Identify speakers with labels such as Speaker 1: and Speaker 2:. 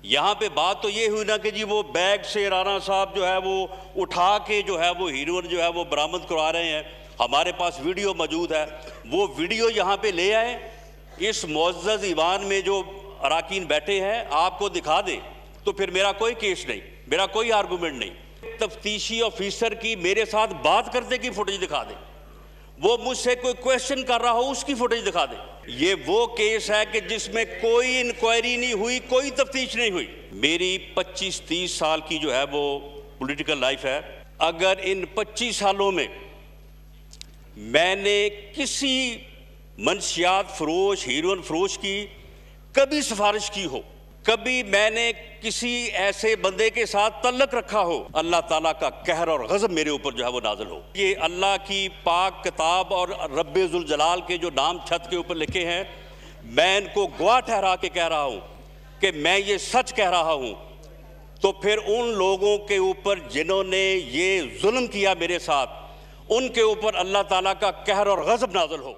Speaker 1: यहाँ पे बात तो ये हुई ना कि जी वो बैग से राणा साहब जो है वो उठा के जो है वो हीरोइन जो है वो बरामद करवा रहे हैं। हमारे पास वीडियो मौजूद है, वो वीडियो यहाँ पे ले आए, इस मुअज़्ज़ज़ ईवान में जो अराकीन बैठे हैं आपको दिखा दे, तो फिर मेरा कोई केस नहीं, मेरा कोई आर्गूमेंट नहीं। तफ्तीशी ऑफिसर की मेरे साथ बात करने की फुटेज दिखा दे, वो मुझसे कोई क्वेश्चन कर रहा हो उसकी फुटेज दिखा दे। ये वो केस है कि जिसमें कोई इंक्वायरी नहीं हुई, कोई तफ्तीश नहीं हुई। मेरी 25-30 साल की जो है वो पॉलिटिकल लाइफ है। अगर इन 25 सालों में मैंने किसी मंशियात फरोश, हीरोइन फरोश की कभी सिफारिश की हो, कभी मैंने किसी ऐसे बंदे के साथ तल्लक रखा हो, अल्लाह ताला का कहर और गज़ब मेरे ऊपर जो है वो नाज़िल हो। ये अल्लाह की पाक किताब और रब्बे ज़ुल जलाल के जो नाम छत के ऊपर लिखे हैं, मैं इनको गवाह ठहरा के कह रहा हूँ कि मैं ये सच कह रहा हूँ। तो फिर उन लोगों के ऊपर जिन्होंने ये जुल्म किया मेरे साथ, उनके ऊपर अल्लाह ताला का कहर और गज़ब नाज़िल हो।